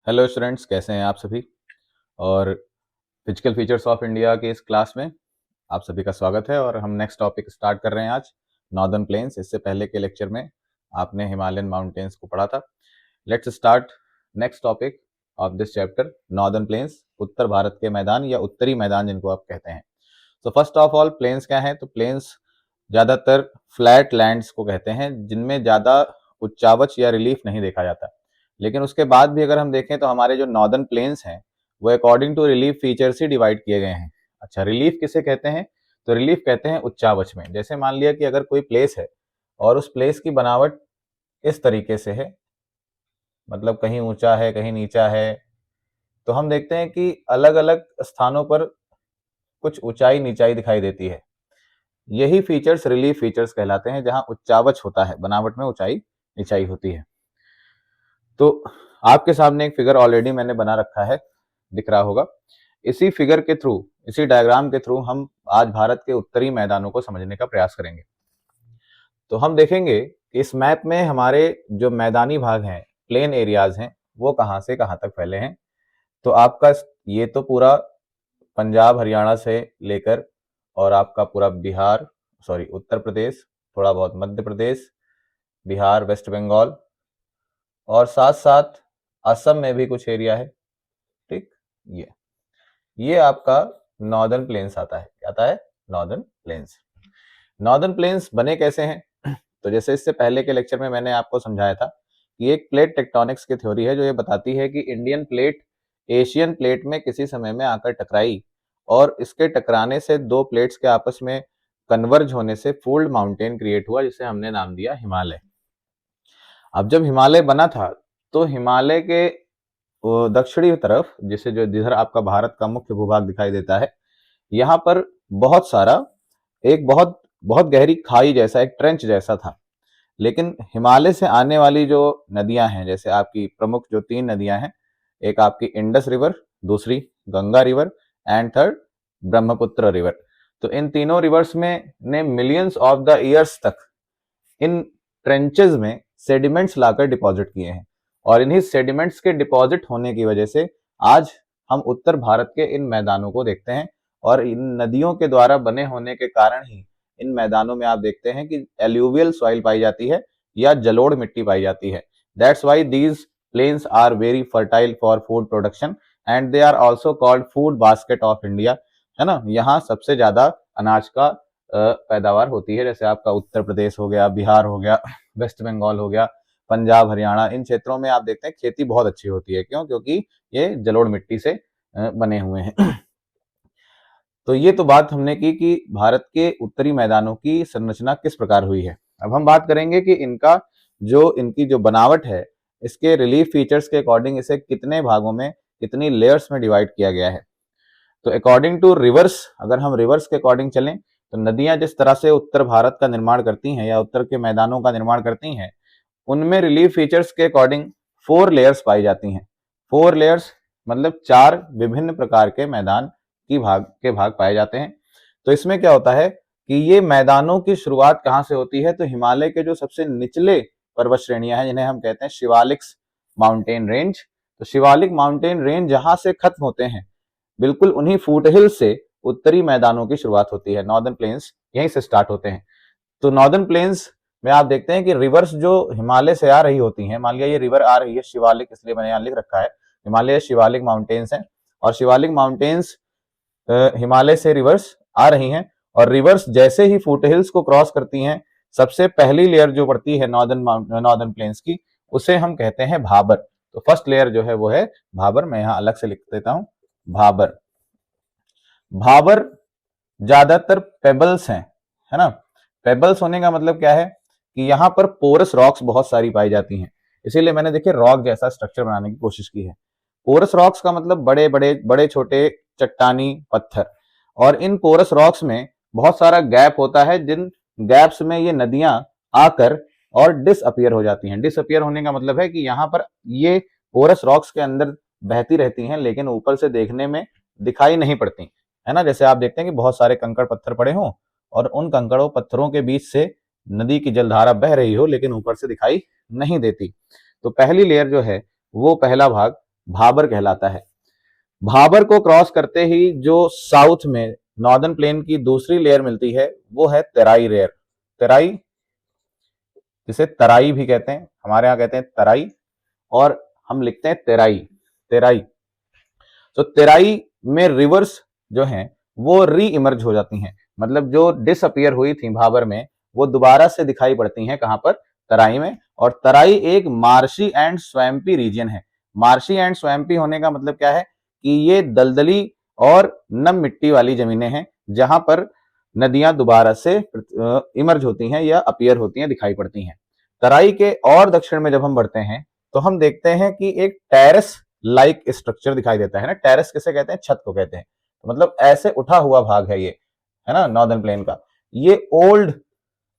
Hello students, कैसे हैं आप सभी। और फिजिकल फीचर्स ऑफ इंडिया के इस क्लास में आप सभी का स्वागत है। और हम नेक्स्ट टॉपिक स्टार्ट कर रहे हैं आज, नॉर्दर्न प्लेन्स। इससे पहले के लेक्चर में आपने हिमालयन माउंटेन्स को पढ़ा था। Let's start next topic of this chapter, northern plains, उत्तर भारत के मैदान या उत्तरी मैदान जिनको आप कहते हैं। तो फर्स्ट ऑफ ऑल प्लेन्स क्या है? तो प्लेन्स ज़्यादातर फ्लैट लैंड्स को कहते हैं जिनमें ज़्यादा उच्चावच या रिलीफ नहीं देखा जाता। लेकिन उसके बाद भी अगर हम देखें तो हमारे जो नॉर्दर्न प्लेन्स हैं वो अकॉर्डिंग टू रिलीफ फीचर्स ही डिवाइड किए गए हैं। अच्छा, रिलीफ किसे कहते हैं? तो रिलीफ कहते हैं उच्चावच में। जैसे मान लिया कि अगर कोई प्लेस है और उस प्लेस की बनावट इस तरीके से है, मतलब कहीं ऊंचा है कहीं नीचा है, तो हम देखते हैं कि अलग अलग स्थानों पर कुछ ऊंचाई नीचाई दिखाई देती है। यही फीचर्स रिलीफ फीचर्स कहलाते हैं, जहां उच्चावच होता है, बनावट में ऊंचाई नीचाई होती है। तो आपके सामने एक फिगर ऑलरेडी मैंने बना रखा है, दिख रहा होगा। इसी फिगर के थ्रू, इसी डायग्राम के थ्रू हम आज भारत के उत्तरी मैदानों को समझने का प्रयास करेंगे। तो हम देखेंगे कि इस मैप में हमारे जो मैदानी भाग हैं, प्लेन एरियाज हैं, वो कहां से कहां तक फैले हैं। तो आपका ये तो पूरा पंजाब हरियाणा से लेकर और आपका पूरा बिहार, सॉरी उत्तर प्रदेश, थोड़ा बहुत मध्य प्रदेश, बिहार, वेस्ट बंगाल और साथ साथ असम में भी कुछ एरिया है। ठीक, ये आपका नॉर्दर्न प्लेन्स आता है। क्या आता है? Northern plains. नॉर्दर्न प्लेन्स बने कैसे हैं? तो जैसे इससे पहले के लेक्चर में मैंने आपको समझाया था कि एक प्लेट टेक्टोनिक्स की थ्योरी है जो ये बताती है कि इंडियन प्लेट एशियन प्लेट में किसी समय में आकर टकराई और इसके टकराने से दो प्लेट्स के आपस में कन्वर्ज होने से फोल्ड माउंटेन क्रिएट हुआ, जिसे हमने नाम दिया हिमालय। अब जब हिमालय बना था तो हिमालय के दक्षिणी तरफ, जिसे जो जिधर आपका भारत का मुख्य भूभाग दिखाई देता है, यहाँ पर बहुत सारा एक बहुत बहुत गहरी खाई जैसा, एक ट्रेंच जैसा था। लेकिन हिमालय से आने वाली जो नदियां हैं, जैसे आपकी प्रमुख जो तीन नदियां हैं, एक आपकी इंडस रिवर, दूसरी Ganga river and third Brahmaputra river. तो इन तीनों रिवर्स में ने मिलियंस ऑफ द ईयर्स तक इन ट्रेंचेस में सेडिमेंट्स लाकर डिपॉजिट किए हैं। और इन्हीं सेडिमेंट्स के डिपॉजिट होने की वजह से आज हम उत्तर भारत के इन मैदानों को देखते हैं। और इन नदियों के द्वारा बने होने के कारण ही इन मैदानों में आप देखते हैं कि एल्यूवियल सॉइल पाई जाती है या जलोढ़ मिट्टी पाई जाती है। That's why these plains are very fertile for food production and they are also called food basket of India. है ना, यहाँ सबसे ज्यादा अनाज का पैदावार होती है। जैसे आपका उत्तर प्रदेश हो गया, बिहार हो गया, वेस्ट बंगाल हो गया, पंजाब हरियाणा, इन क्षेत्रों में आप देखते हैं खेती बहुत अच्छी होती है। क्यों? क्योंकि ये जलोढ़ मिट्टी से बने हुए हैं। तो ये तो बात हमने की कि भारत के उत्तरी मैदानों की संरचना किस प्रकार हुई है। अब हम बात करेंगे कि इनकी जो बनावट है, इसके रिलीफ फीचर्स के अकॉर्डिंग इसे कितने भागों में, कितनी लेयर्स में डिवाइड किया गया है। तो अकॉर्डिंग टू रिवर्स, अगर हम रिवर्स के अकॉर्डिंग चलें तो नदियां जिस तरह से उत्तर भारत का निर्माण करती हैं या उत्तर के मैदानों का निर्माण करती हैं, उनमें रिलीफ फीचर्स के अकॉर्डिंग 4 लेयर्स पाई जाती हैं। 4 लेयर्स मतलब 4 विभिन्न प्रकार के मैदान की भाग पाए जाते हैं। तो इसमें क्या होता है कि ये मैदानों की शुरुआत कहां से होती है? तो हिमालय के जो सबसे निचले पर्वत श्रेणियां हैं, जिन्हें हम कहते हैं शिवालिक माउंटेन रेंज। तो शिवालिक माउंटेन रेंज जहां से खत्म होते हैं, बिल्कुल उन्हीं फुटहिल से उत्तरी मैदानों की शुरुआत होती है। नॉर्दर्न प्लेन्स यहीं से स्टार्ट होते हैं। तो नॉर्दर्न प्लेन्स में आप देखते हैं कि रिवर्स जो हिमालय से आ रही होती हैं, मान लिया ये रिवर आ रही है शिवालिक, इसलिए मैंने यहाँ लिख रखा है हिमालय शिवालिक माउंटेन्स हैं। और शिवालिक माउंटेन्स हिमालय से रिवर्स आ रही हैं और रिवर्स जैसे ही फुटहिल्स को क्रॉस करती हैं, सबसे पहली लेयर जो पड़ती है नॉर्दर्न प्लेन्स की, उसे हम कहते हैं भाबर। तो फर्स्ट लेयर जो है वो है भाबर। मैं यहाँ अलग से लिख देता हूं, भाबर। भाबर ज्यादातर पेबल्स हैं, है ना। पेबल्स होने का मतलब क्या है कि यहाँ पर पोरस रॉक्स बहुत सारी पाई जाती हैं, इसीलिए मैंने देखिए रॉक जैसा स्ट्रक्चर बनाने की कोशिश की है। पोरस रॉक्स का मतलब बड़े बड़े बड़े छोटे चट्टानी पत्थर। और इन पोरस रॉक्स में बहुत सारा गैप होता है, जिन गैप्स में ये नदियां आकर और डिसअपियर हो जाती हैं। डिसअपियर होने का मतलब है कि यहाँ पर ये पोरस रॉक्स के अंदर बहती रहती हैं, लेकिन ऊपर से देखने में दिखाई नहीं पड़ती, है ना। जैसे आप देखते हैं कि बहुत सारे कंकड़ पत्थर पड़े हों और उन कंकड़ों पत्थरों के बीच से नदी की जलधारा बह रही हो, लेकिन ऊपर से दिखाई नहीं देती। तो पहली लेयर जो है वो पहला भाग भाबर कहलाता है। भाबर को क्रॉस करते ही जो साउथ में नॉर्दर्न प्लेन की दूसरी लेयर मिलती है वो है तराई लेयर। तराई, जिसे तराई भी कहते हैं, हमारे यहाँ कहते हैं तराई, और हम लिखते हैं तेराई, तेराई। तो तेराई में रिवर्स जो हैं वो री इमर्ज हो जाती हैं, मतलब जो डिसअपियर हुई थी भाबर में वो दोबारा से दिखाई पड़ती हैं कहां पर, तराई में। और तराई एक मार्शी एंड स्वैम्पी रीजन है। मार्शी एंड स्वैम्पी होने का मतलब क्या है कि ये दलदली और नम मिट्टी वाली जमीनें हैं जहां पर नदियां दोबारा से इमर्ज होती हैं या अपीयर होती हैं, दिखाई पड़ती हैं। तराई के और दक्षिण में जब हम बढ़ते हैं तो हम देखते हैं कि एक टेरेस लाइक स्ट्रक्चर दिखाई देता है ना। टेरेस किसे कहते हैं, छत को कहते हैं। तो मतलब ऐसे उठा हुआ भाग है ये, है ना, नॉर्दर्न प्लेन का। ये ओल्ड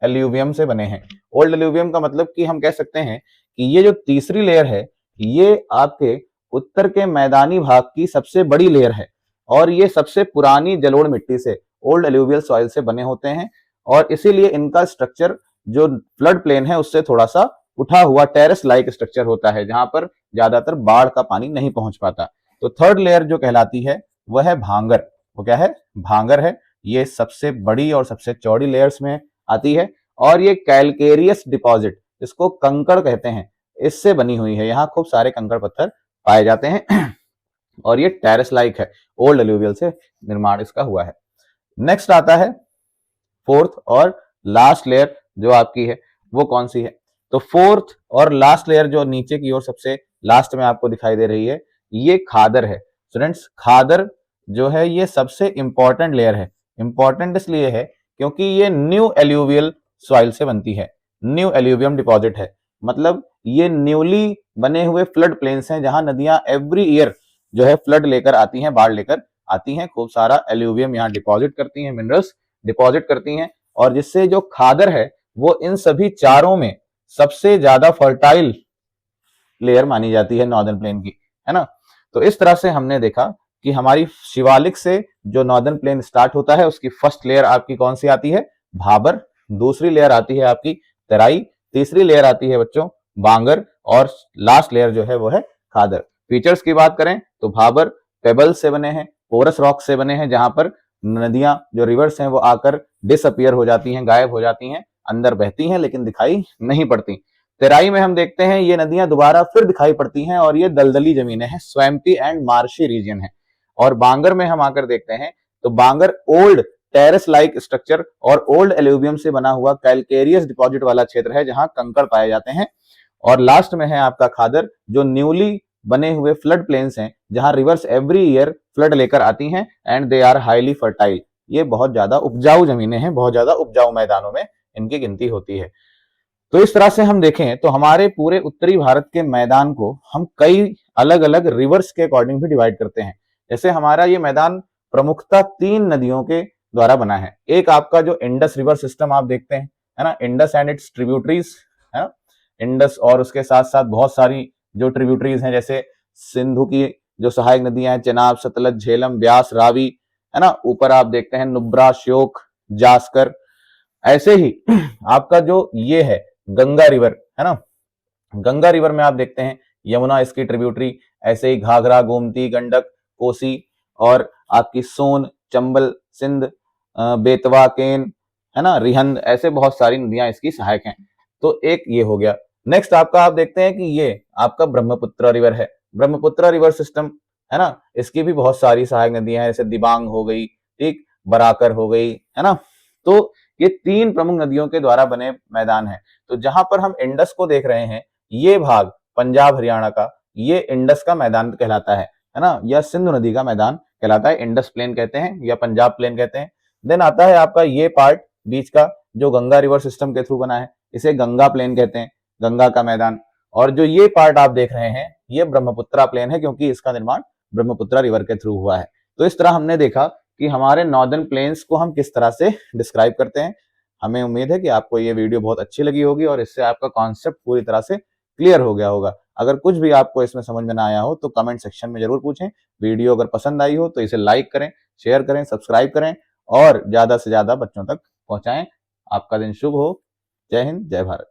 एल्यूवियम से बने हैं। ओल्ड एल्यूवियम का मतलब कि हम कह सकते हैं कि ये जो तीसरी लेयर है ये आपके उत्तर के मैदानी भाग की सबसे बड़ी लेयर है, और ये सबसे पुरानी जलोढ़ मिट्टी से, ओल्ड एल्यूवियल सॉइल से बने होते हैं, और इसीलिए इनका स्ट्रक्चर जो फ्लड प्लेन है उससे थोड़ा सा उठा हुआ टेरेस लाइक स्ट्रक्चर होता है, जहां पर ज्यादातर बाढ़ का पानी नहीं पहुंच पाता। तो थर्ड लेयर जो कहलाती है वह है भांगर। वो क्या है, भांगर है। ये सबसे बड़ी और सबसे चौड़ी लेयर्स में आती है, और ये कैलकेरियस डिपॉजिट, इसको कंकड़ कहते हैं, इससे बनी हुई है। यहाँ खूब सारे कंकड़ पत्थर पाए जाते हैं और ये टेरेस लाइक है, ओल्ड एल्यूवियल से निर्माण इसका हुआ है। नेक्स्ट आता है फोर्थ और लास्ट लेयर जो आपकी है वो कौन सी है। तो फोर्थ और लास्ट लेयर जो नीचे की ओर सबसे लास्ट में आपको दिखाई दे रही है ये खादर है। स्टूडेंट्स, खादर जो है ये सबसे इंपॉर्टेंट लेयर है। इंपॉर्टेंट इसलिए है क्योंकि ये न्यू एल्यूवियल सॉइल से बनती है, न्यू एल्यूवियम डिपॉजिट है। मतलब ये न्यूली बने हुए फ्लड प्लेन्स हैं जहां नदियां एवरी ईयर जो है फ्लड लेकर आती हैं, बाढ़ लेकर आती हैं, खूब सारा एल्यूवियम यहाँ डिपॉजिट करती हैं, मिनरल्स डिपॉजिट करती हैं, और जिससे जो खादर है वो इन सभी चारों में सबसे ज्यादा फर्टाइल लेयर मानी जाती है नॉर्दर्न प्लेन की, है ना। तो इस तरह से हमने देखा कि हमारी शिवालिक से जो नॉर्दर्न प्लेन स्टार्ट होता है उसकी फर्स्ट लेयर आपकी कौन सी आती है, भाबर। दूसरी लेयर आती है आपकी तराई। तीसरी लेयर आती है बच्चों बांगर, और लास्ट लेयर जो है वो है खादर। फीचर्स की बात करें तो भाबर पेबल से बने हैं, पोरस रॉक से बने हैं, जहां पर नदियां जो रिवर्स हैं वो आकर डिसअपियर हो जाती हैं, गायब हो जाती हैं, अंदर बहती हैं लेकिन दिखाई नहीं पड़ती। तेराई में हम देखते हैं ये नदियां दोबारा फिर दिखाई पड़ती हैं और ये दलदली जमीनें हैं, स्वैम्पी एंड मार्शी रीजन है। और बांगर में हम आकर देखते हैं तो बांगर ओल्ड टेरेस लाइक स्ट्रक्चर और ओल्ड एल्यूवियम से बना हुआ कैलकेरियस डिपॉजिट वाला क्षेत्र है जहां कंकड़ पाए जाते हैं। और लास्ट में है आपका खादर जो न्यूली बने हुए फ्लड प्लेन्स हैं जहां रिवर्स एवरी ईयर फ्लड लेकर आती हैं and they are highly fertile. ये बहुत ज्यादा उपजाऊ जमीनें हैं, बहुत ज्यादा उपजाऊ मैदानों में इनकी गिनती होती है। तो इस तरह से हम देखें तो हमारे पूरे उत्तरी भारत के मैदान को हम कई अलग अलग रिवर्स के अकॉर्डिंग भी डिवाइड करते हैं। जैसे हमारा ये मैदान प्रमुखतः 3 नदियों के द्वारा बना है। एक आपका जो इंडस रिवर सिस्टम आप देखते हैं, है ना, इंडस एंड इट्स ट्रिब्यूटरीज, है ना, इंडस और उसके साथ साथ बहुत सारी जो ट्रिब्यूटरीज हैं, जैसे सिंधु की जो सहायक नदियां हैं, चेनाब, सतलज, झेलम, ब्यास, रावी, है ना, ऊपर आप देखते हैं नुब्रा, श्योक, जास्कर। ऐसे ही आपका जो ये है गंगा रिवर, है ना, गंगा रिवर में आप देखते हैं यमुना इसकी ट्रिब्यूटरी, ऐसे ही घाघरा, गोमती, गंडक, कोसी, और आपकी सोन, चंबल, सिंध, बेतवा, केन, है ना, रिहंद, ऐसे बहुत सारी नदियां इसकी सहायक हैं। तो एक ये हो गया। नेक्स्ट आपका आप देखते हैं कि ये आपका ब्रह्मपुत्र रिवर है। ब्रह्मपुत्र रिवर सिस्टम, है ना, इसकी भी बहुत सारी सहायक नदियां हैं, जैसे दिबांग हो गई, ठीक, बराकर हो गई, है ना। तो ये 3 प्रमुख नदियों के द्वारा बने मैदान है। तो जहां पर हम इंडस को देख रहे हैं ये भाग पंजाब हरियाणा का, ये इंडस का मैदान कहलाता है ना, या सिंधु नदी का मैदान कहलाता है, इंडस प्लेन कहते हैं या पंजाब प्लेन कहते हैं। देन आता है आपका ये पार्ट बीच का जो गंगा रिवर सिस्टम के थ्रू बना है, इसे गंगा प्लेन कहते हैं, गंगा का मैदान। और जो ये पार्ट आप देख रहे हैं ये ब्रह्मपुत्रा प्लेन है क्योंकि इसका निर्माण ब्रह्मपुत्रा रिवर के थ्रू हुआ है। तो इस तरह हमने देखा कि हमारे नॉर्दर्न प्लेन्स को हम किस तरह से डिस्क्राइब करते हैं। हमें उम्मीद है कि आपको ये वीडियो बहुत अच्छी लगी होगी और इससे आपका कॉन्सेप्ट पूरी तरह से क्लियर हो गया होगा। अगर कुछ भी आपको इसमें समझ में ना आया हो तो कमेंट सेक्शन में जरूर पूछें। वीडियो अगर पसंद आई हो तो इसे लाइक करें, शेयर करें, सब्सक्राइब करें और ज्यादा से ज्यादा बच्चों तक पहुंचाएं। आपका दिन शुभ हो। जय हिंद, जय भारत।